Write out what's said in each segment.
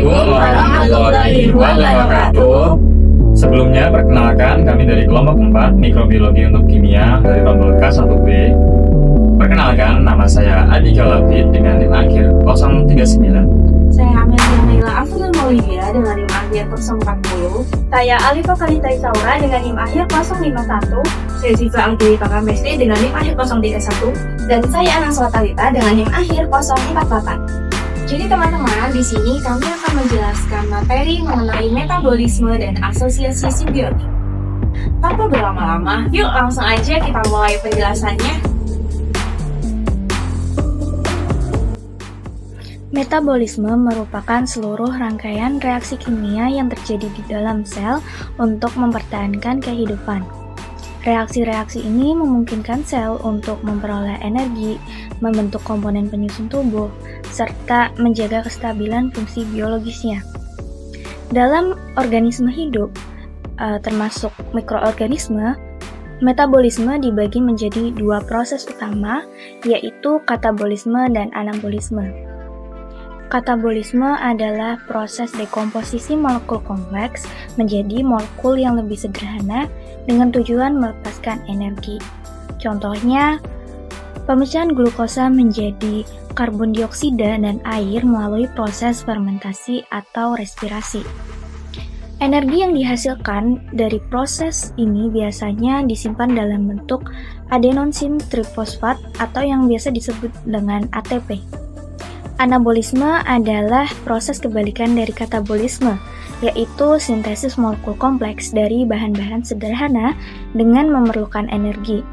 Assalamualaikum warahmatullahi wabarakatuh. Sebelumnya, perkenalkan kami dari kelompok 4 Mikrobiologi untuk Kimia dari Rombel K1B. Perkenalkan, nama saya Adi Kalabit dengan NIM akhir 039. Saya Amelia Naila Afrul Maulida dengan NIM akhir 040. Saya Alifa Kalita Isaura dengan NIM akhir 051. Saya Ziva Anggi Pakamesti dengan NIM akhir 031. Dan saya Anang Solatalita dengan NIM akhir 048. Jadi teman-teman, di sini kami akan menjelaskan materi mengenai metabolisme dan asosiasi simbiotik. Tanpa berlama-lama, yuk langsung aja kita mulai penjelasannya. Metabolisme merupakan seluruh rangkaian reaksi kimia yang terjadi di dalam sel untuk mempertahankan kehidupan. Reaksi-reaksi ini memungkinkan sel untuk memperoleh energi, membentuk komponen penyusun tubuh, serta menjaga kestabilan fungsi biologisnya. Dalam organisme hidup, termasuk mikroorganisme, metabolisme dibagi menjadi dua proses utama, yaitu katabolisme dan anabolisme. Katabolisme adalah proses dekomposisi molekul kompleks menjadi molekul yang lebih sederhana dengan tujuan melepaskan energi. Contohnya, pemecahan glukosa menjadi karbon dioksida dan air melalui proses fermentasi atau respirasi. Energi yang dihasilkan dari proses ini biasanya disimpan dalam bentuk adenosin trifosfat atau yang biasa disebut dengan ATP. Anabolisme adalah proses kebalikan dari katabolisme, yaitu sintesis molekul kompleks dari bahan-bahan sederhana dengan memerlukan energi.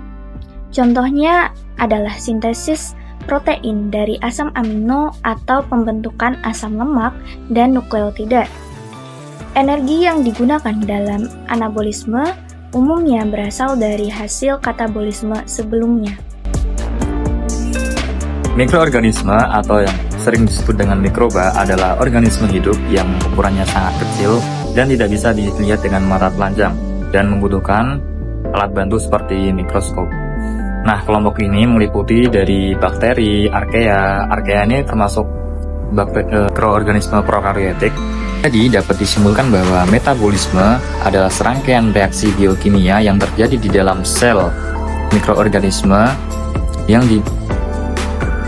Contohnya adalah sintesis protein dari asam amino atau pembentukan asam lemak dan nukleotida. Energi yang digunakan dalam anabolisme umumnya berasal dari hasil katabolisme sebelumnya. Mikroorganisme atau yang sering disebut dengan mikroba adalah organisme hidup yang ukurannya sangat kecil dan tidak bisa dilihat dengan mata telanjang dan membutuhkan alat bantu seperti mikroskop. Nah, kelompok ini meliputi dari bakteri, archaea. Archaea ini termasuk mikroorganisme prokaryotik. Jadi, dapat disimpulkan bahwa metabolisme adalah serangkaian reaksi biokimia yang terjadi di dalam sel mikroorganisme yang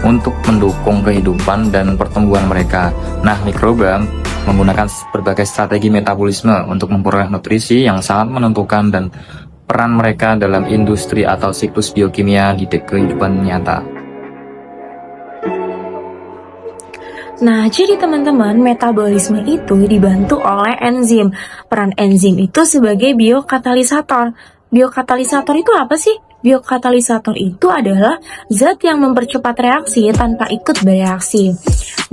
untuk mendukung kehidupan dan pertumbuhan mereka. Nah, mikroba menggunakan berbagai strategi metabolisme untuk memperoleh nutrisi yang sangat menentukan dan peran mereka dalam industri atau siklus biokimia di kehidupan nyata. Nah, jadi teman-teman, metabolisme itu dibantu oleh enzim. Peran enzim itu sebagai biokatalisator. Biokatalisator itu apa sih? Biokatalisator itu adalah zat yang mempercepat reaksi tanpa ikut bereaksi.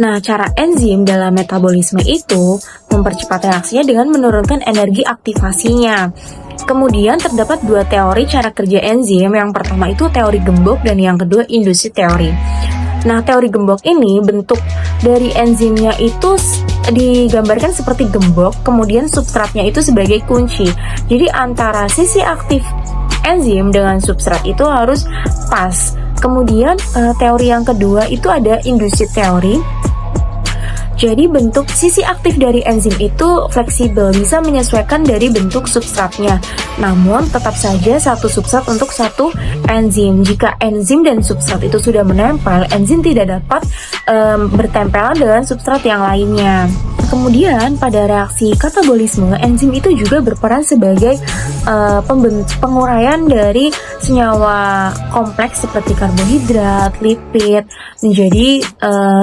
Nah, cara enzim dalam metabolisme itu mempercepat reaksinya dengan menurunkan energi aktivasinya. Kemudian terdapat dua teori cara kerja enzim. Yang pertama itu teori gembok dan yang kedua induksi teori. Nah, teori gembok ini bentuk dari enzimnya itu digambarkan seperti gembok, kemudian substratnya itu sebagai kunci. Jadi antara sisi aktif enzim dengan substrat itu harus pas. Kemudian teori yang kedua itu ada induksi teori. Jadi bentuk sisi aktif dari enzim itu fleksibel, bisa menyesuaikan dari bentuk substratnya. Namun tetap saja satu substrat untuk satu enzim. Jika enzim dan substrat itu sudah menempel, enzim tidak dapat bertempelan dengan substrat yang lainnya. Kemudian pada reaksi katabolisme, enzim itu juga berperan sebagai penguraian dari senyawa kompleks seperti karbohidrat, lipid menjadi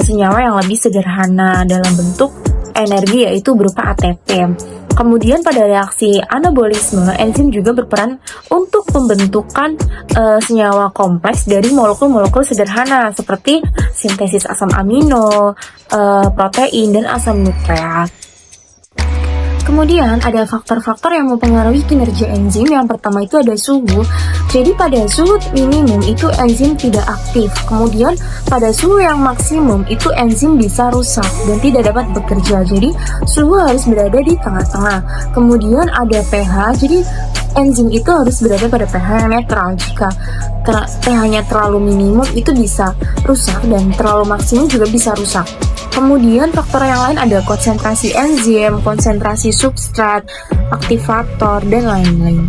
senyawa yang lebih sederhana dalam bentuk energi, yaitu berupa ATP. Kemudian pada reaksi anabolisme, enzim juga berperan untuk pembentukan senyawa kompleks dari molekul-molekul sederhana seperti sintesis asam amino, protein, dan asam nukleat. Kemudian ada faktor-faktor yang mempengaruhi kinerja enzim. Yang pertama itu ada suhu. Jadi pada suhu minimum itu enzim tidak aktif. Kemudian pada suhu yang maksimum itu enzim bisa rusak dan tidak dapat bekerja. Jadi suhu harus berada di tengah-tengah. Kemudian ada pH. Jadi enzim itu harus berada pada pH yang netral. Jika pH-nya terlalu minimum itu bisa rusak dan terlalu maksimum juga bisa rusak. Kemudian faktor yang lain ada konsentrasi enzim, konsentrasi substrat, aktivator, dan lain-lain.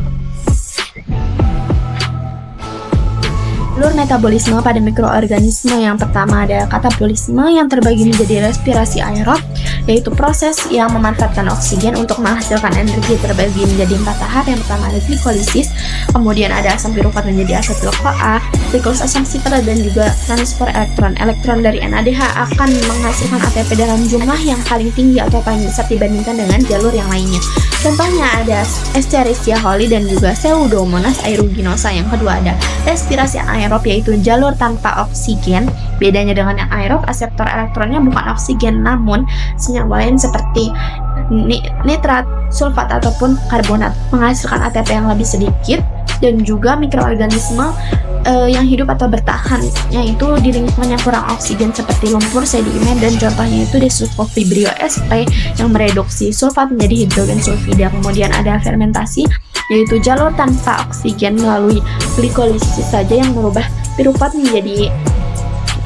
Alur metabolisme pada mikroorganisme yang pertama ada katabolisme yang terbagi menjadi respirasi aerob, yaitu proses yang memanfaatkan oksigen untuk menghasilkan energi terbagi menjadi 4 tahap. Yang pertama ada glikolisis, kemudian ada asam piruvat menjadi asetil-CoA, siklus asam sitrat, dan juga transfer elektron. Elektron dari NADH akan menghasilkan ATP dalam jumlah yang paling tinggi atau paling besar dibandingkan dengan jalur yang lainnya. Contohnya ada Escherichia coli dan juga Pseudomonas aeruginosa. Yang kedua ada respirasi aerob, yaitu jalur tanpa oksigen. Bedanya dengan yang aerob, aseptor elektronnya bukan oksigen namun senyawa lain seperti nitrat, sulfat ataupun karbonat, menghasilkan ATP yang lebih sedikit. Dan juga mikroorganisme yang hidup atau bertahan, yaitu di lingkungan yang kurang oksigen seperti lumpur, sedimen, dan contohnya itu Desulfovibrio sp yang mereduksi sulfat menjadi hidrogen sulfida. Kemudian ada fermentasi, yaitu jalur tanpa oksigen melalui glikolisis saja yang merubah piruvat menjadi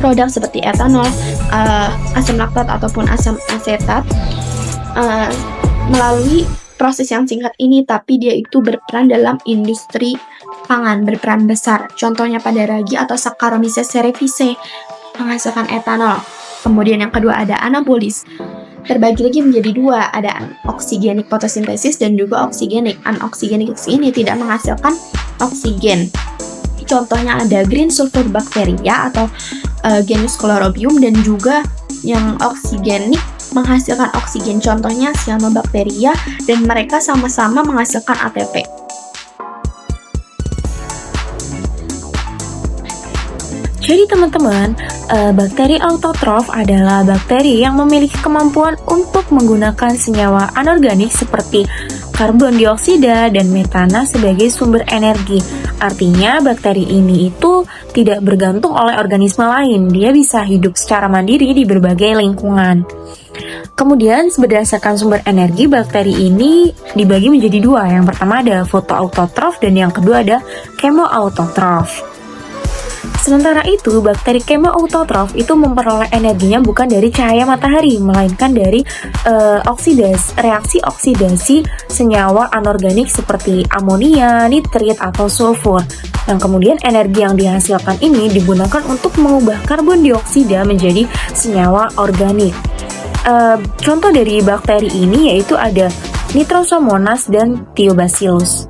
produk seperti etanol, asam laktat ataupun asam asetat melalui proses yang singkat ini, tapi dia itu berperan dalam industri pangan, berperan besar. Contohnya pada ragi atau Saccharomyces cerevisiae menghasilkan etanol. Kemudian yang kedua ada anabolis, terbagi lagi menjadi 2, ada oksigenik fotosintesis dan juga oksigenik. Anoksigenik ini tidak menghasilkan oksigen. Contohnya ada green sulfur bacteria atau genus Chlorobium, dan juga yang oksigenik menghasilkan oksigen, contohnya cyanobacteria, dan mereka sama-sama menghasilkan ATP. Jadi teman-teman, bakteri autotrof adalah bakteri yang memiliki kemampuan untuk menggunakan senyawa anorganik seperti karbon dioksida dan metana sebagai sumber energi. Artinya bakteri ini itu tidak bergantung oleh organisme lain, dia bisa hidup secara mandiri di berbagai lingkungan. Kemudian berdasarkan sumber energi, bakteri ini dibagi menjadi 2. Yang pertama ada fotoautotrof dan yang kedua ada kemoautotrof. Sementara itu, bakteri kemoautotrof itu memperoleh energinya bukan dari cahaya matahari, melainkan dari reaksi oksidasi senyawa anorganik seperti amonia, nitrit, atau sulfur. Yang kemudian energi yang dihasilkan ini digunakan untuk mengubah karbon dioksida menjadi senyawa organik. Contoh dari bakteri ini yaitu ada Nitrosomonas dan Thiobacillus.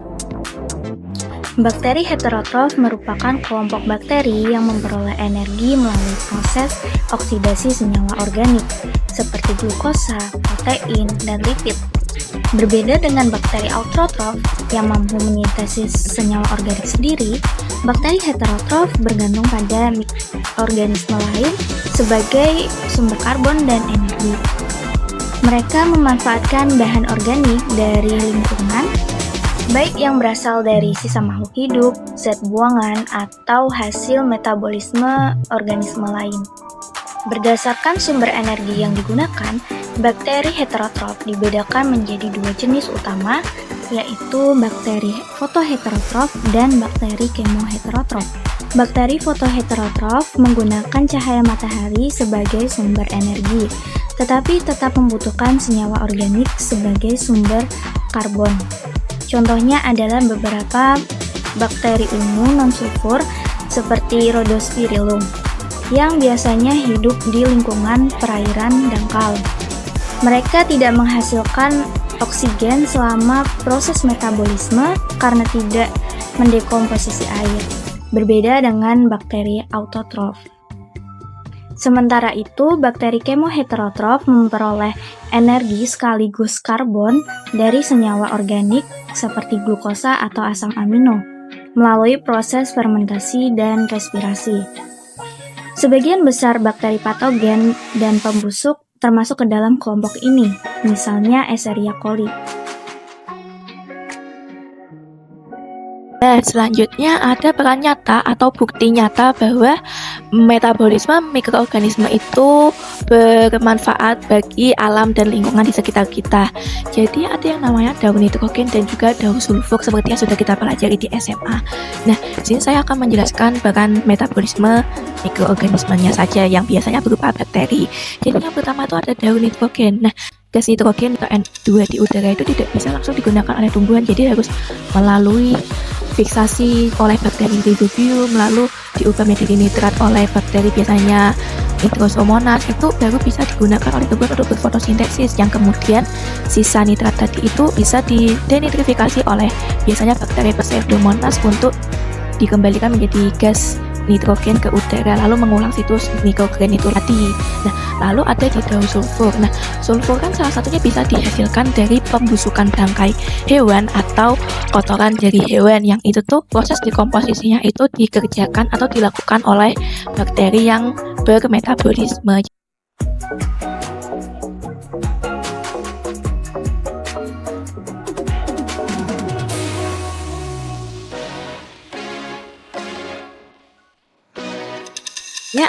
Bakteri heterotrof merupakan kelompok bakteri yang memperoleh energi melalui proses oksidasi senyawa organik seperti glukosa, protein, dan lipid. Berbeda dengan bakteri autotrof yang mampu menyintesis senyawa organik sendiri, bakteri heterotrof bergantung pada organisme lain sebagai sumber karbon dan energi. Mereka memanfaatkan bahan organik dari lingkungan, baik yang berasal dari sisa makhluk hidup, zat buangan, atau hasil metabolisme organisme lain. Berdasarkan sumber energi yang digunakan, bakteri heterotrof dibedakan menjadi 2 jenis utama, yaitu bakteri fotoheterotrof dan bakteri kemoheterotrof. Bakteri fotoheterotrof menggunakan cahaya matahari sebagai sumber energi, tetapi tetap membutuhkan senyawa organik sebagai sumber karbon. Contohnya adalah beberapa bakteri ungu non-sulfur seperti Rhodospirillum yang biasanya hidup di lingkungan perairan dangkal. Mereka tidak menghasilkan oksigen selama proses metabolisme karena tidak mendekomposisi air, berbeda dengan bakteri autotrof. Sementara itu, bakteri kemoheterotrof memperoleh energi sekaligus karbon dari senyawa organik seperti glukosa atau asam amino melalui proses fermentasi dan respirasi. Sebagian besar bakteri patogen dan pembusuk termasuk ke dalam kelompok ini, misalnya Escherichia coli. Dan selanjutnya ada peran nyata atau bukti nyata bahwa metabolisme mikroorganisme itu bermanfaat bagi alam dan lingkungan di sekitar kita. Jadi ada yang namanya daun nitrogen dan juga daun sulfur seperti yang sudah kita pelajari di SMA. Nah, di sini saya akan menjelaskan peran metabolisme mikroorganismenya saja yang biasanya berupa bakteri. Jadi yang pertama itu ada daun nitrogen. Nah, gas nitrogen atau N2 di udara itu tidak bisa langsung digunakan oleh tumbuhan, jadi harus melalui fiksasi oleh bakteri rhizobium, lalu diubah menjadi nitrat oleh bakteri biasanya Nitrosomonas, itu baru bisa digunakan oleh tumbuhan untuk berfotosintesis, yang kemudian sisa nitrat tadi itu bisa didenitrifikasi oleh biasanya bakteri Pseudomonas untuk dikembalikan menjadi gas nitrogen ke udara, lalu mengulang siklus nitrogen itu tadi. Nah, lalu ada di daun sulfur. Nah, sulfur kan salah satunya bisa dihasilkan dari pembusukan bangkai hewan atau kotoran dari hewan, yang itu tuh proses dekomposisinya itu dikerjakan atau dilakukan oleh bakteri yang bermetabolisme.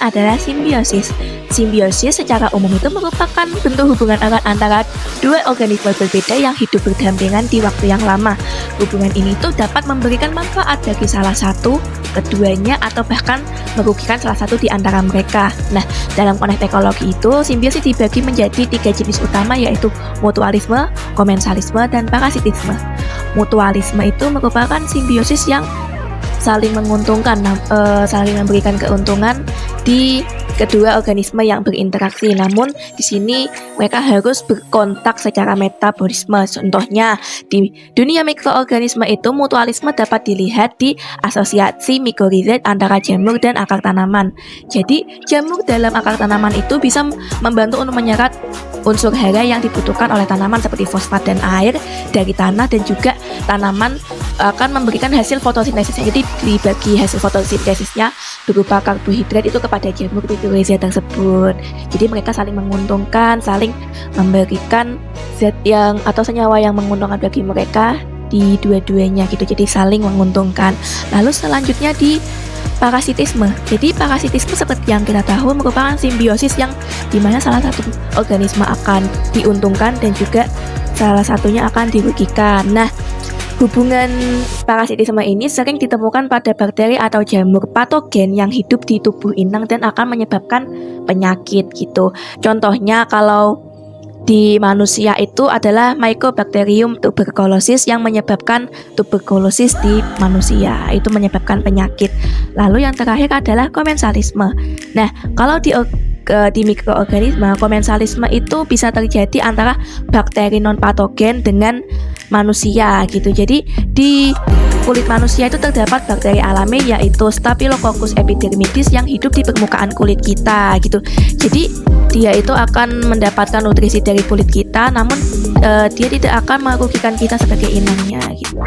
Adalah simbiosis. Simbiosis secara umum itu merupakan bentuk hubungan erat antara dua organisme berbeda yang hidup berdampingan di waktu yang lama. Hubungan ini tuh dapat memberikan manfaat bagi salah satu, keduanya, atau bahkan merugikan salah satu di antara mereka. Nah, dalam konteks ekologi itu, simbiosis dibagi menjadi 3 jenis utama, yaitu mutualisme, komensalisme, dan parasitisme. Mutualisme itu merupakan simbiosis yang saling menguntungkan, saling memberikan keuntungan di kedua organisme yang berinteraksi. Namun di sini mereka harus berkontak secara metabolisme. Contohnya di dunia mikroorganisme itu mutualisme dapat dilihat di asosiasi mikorizat antara jamur dan akar tanaman. Jadi jamur dalam akar tanaman itu bisa membantu untuk menyerap unsur hara yang dibutuhkan oleh tanaman seperti fosfat dan air dari tanah, dan juga tanaman akan memberikan hasil fotosintesisnya. Jadi dibagi hasil fotosintesisnya berupa karbohidrat itu kepada jamur mikorizat tersebut. Jadi mereka saling menguntungkan, saling memberikan zat yang atau senyawa yang menguntungkan bagi mereka di dua-duanya gitu. Jadi saling menguntungkan. Lalu selanjutnya di parasitisme. Jadi parasitisme seperti yang kita tahu merupakan simbiosis yang dimana salah satu organisme akan diuntungkan dan juga salah satunya akan dirugikan. Nah, hubungan parasitisme ini sering ditemukan pada bakteri atau jamur patogen yang hidup di tubuh inang dan akan menyebabkan penyakit gitu. Contohnya kalau di manusia itu adalah Mycobacterium tuberculosis yang menyebabkan tuberkulosis di manusia, itu menyebabkan penyakit. Lalu yang terakhir adalah komensalisme. Nah, kalau di mikroorganisme, komensalisme itu bisa terjadi antara bakteri non patogen dengan manusia gitu. Jadi di kulit manusia itu terdapat bakteri alami yaitu Staphylococcus epidermidis yang hidup di permukaan kulit kita gitu. Jadi dia itu akan mendapatkan nutrisi dari kulit kita, namun dia tidak akan merugikan kita sebagai inangnya gitu.